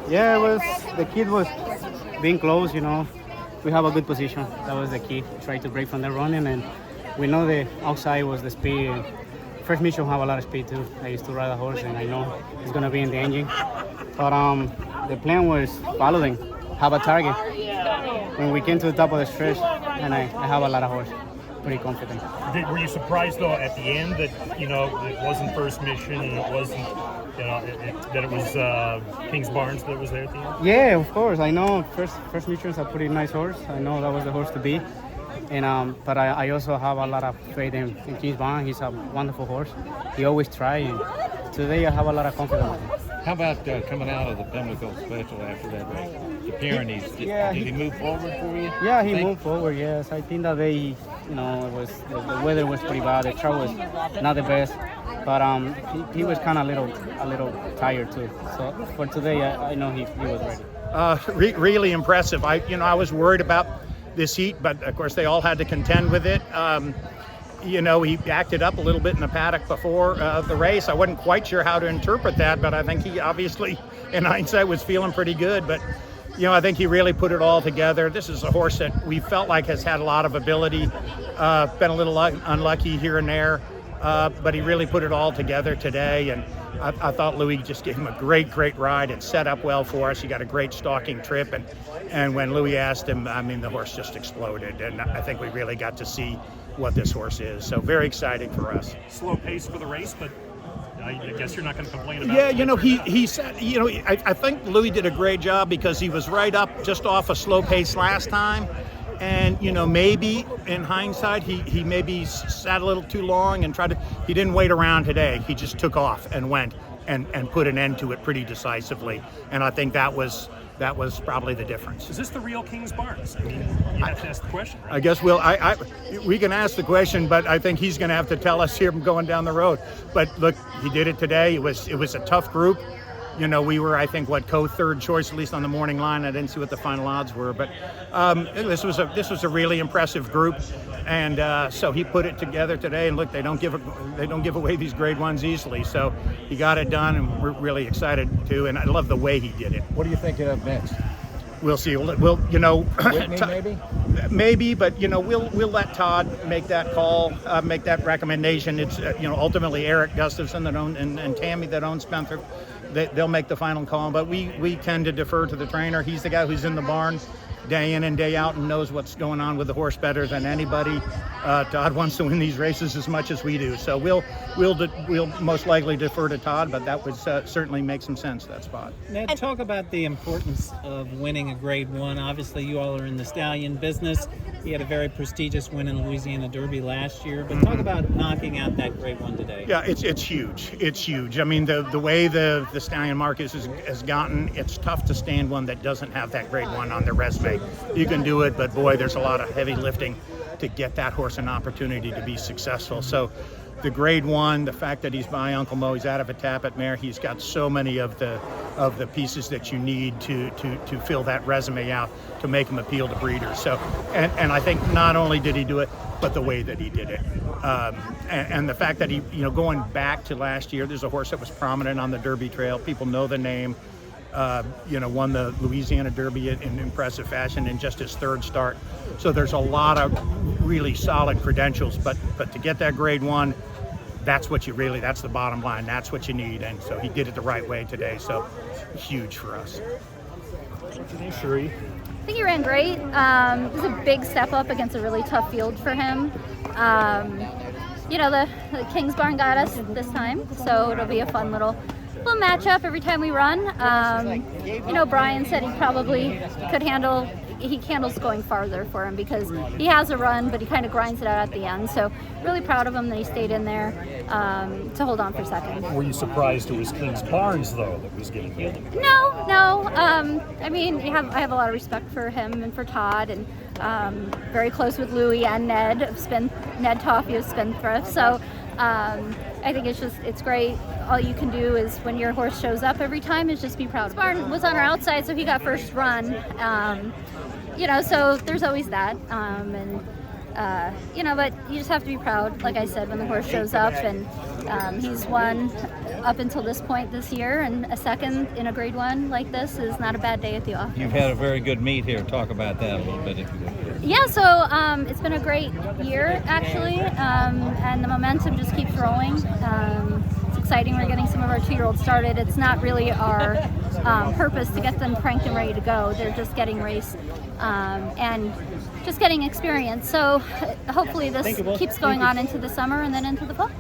Yeah, the kid was being close, you know. We have a good position. That was the key. Try to break from the running, and we know the outside was the speed. And first mission have a lot of speed too. I used to ride a horse, and I know it's gonna be in the engine. But the plan was follow them, have a target. When we came to the top of the stretch, and I have a lot of horse. Pretty confident. Were you surprised though at the end that it wasn't first mission and it wasn't that it was Kingsbarns that was there at the end? Yeah, of course. I know first mission's a pretty nice horse. I know that was the horse to be. And but I also have a lot of faith in Kingsbarn. He's a wonderful horse. He always tries. And today I have a lot of confidence in him. How about coming out of the Pimlico Special after that race? The Pyrenees, did he move forward for you? Yeah, he moved forward, yes. I think that they, it was the weather was pretty bad. The track was not the best. But he was kind of a little tired too. So for today, I know he was ready. Really impressive. I was worried about this heat, but of course they all had to contend with it. He acted up a little bit in the paddock before the race. I wasn't quite sure how to interpret that, but I think he obviously, in hindsight, was feeling pretty good. But, I think he really put it all together. This is a horse that we felt like has had a lot of ability, been a little unlucky here and there, but he really put it all together today. And I thought Louis just gave him a great ride and set up well for us. He got a great stalking trip. And when Louis asked him, the horse just exploded. And I think we really got to see what this horse is. So very exciting for us. Slow pace for the race, but I guess you're not going to complain about it. Yeah, he said, I think Louis did a great job because he was right up just off a slow pace last time. And, maybe in hindsight, he maybe sat a little too long and he didn't wait around today. He just took off and went and put an end to it pretty decisively. And I think that was probably the difference. Is this the real Kingsbarns? I mean, you have to ask the question, right? I guess we can ask the question, but I think he's going to have to tell us here going down the road. But look, he did it today. It was a tough group. We were, I think, co-third choice, at least on the morning line. I didn't see what the final odds were, but this was a really impressive group, and so he put it together today. And look, they don't give away these grade ones easily, so he got it done, and we're really excited too. And I love the way he did it. What do you think of next? We'll see. We'll Whitney, maybe, but we'll let Todd make that call, make that recommendation. It's ultimately Eric Gustafson and Tammy that owns Spendthrift. They'll make the final call, but we tend to defer to the trainer. He's the guy who's in the barn day in and day out and knows what's going on with the horse better than anybody. Todd wants to win these races as much as we do, so we'll most likely defer to Todd, but that would certainly make some sense, that spot. Ned, talk about the importance of winning a Grade 1. Obviously, you all are in the stallion business. He had a very prestigious win in the Louisiana Derby last year, but talk about knocking out that Grade 1 today. Yeah, it's huge. It's huge. I mean, the way the stallion market has gotten, it's tough to stand one that doesn't have that Grade 1 on their resume. You can do it, but boy, there's a lot of heavy lifting to get that horse an opportunity to be successful. So the Grade 1, the fact that he's by Uncle Mo, he's out of a Tappet mare, he's got so many of the pieces that you need to fill that resume out to make him appeal to breeders. So, and I think not only did he do it, but the way that he did it. And the fact that he, going back to last year, there's a horse that was prominent on the Derby trail. People know the name. Won the Louisiana Derby in impressive fashion in just his third start. So there's a lot of really solid credentials, but to get that Grade 1, that's the bottom line. That's what you need. And so he did it the right way today. So huge for us. Cherie. I think he ran great. It was a big step up against a really tough field for him. The Kingsbarn got us this time, so it'll be a fun little matchup every time we run. Brian said he probably could handle he handles going farther for him because he has a run, but he kind of grinds it out at the end. So really proud of him that he stayed in there to hold on for second. Were you surprised it was Kingsbarns though that was getting hit? No. I mean, I have a lot of respect for him and for Todd, and very close with Louis and Ned Toffey of Spendthrift. So I think it's great. All you can do is when your horse shows up every time is just be proud. Kingsbarn was on our outside, so he got first run. So there's always that. But you just have to be proud, like I said, when the horse shows up, and he's won up until this point this year, and a second in a Grade 1 like this is not a bad day at the office. You've had a very good meet here. Talk about that a little bit, if you would. Yeah, so it's been a great year, actually, and the momentum just keeps rolling. It's exciting. We're getting some of our 2-year-olds started. It's not really our purpose to get them cranked and ready to go. They're just getting raced and just getting experience. So hopefully this keeps going on into the summer and then into the fall.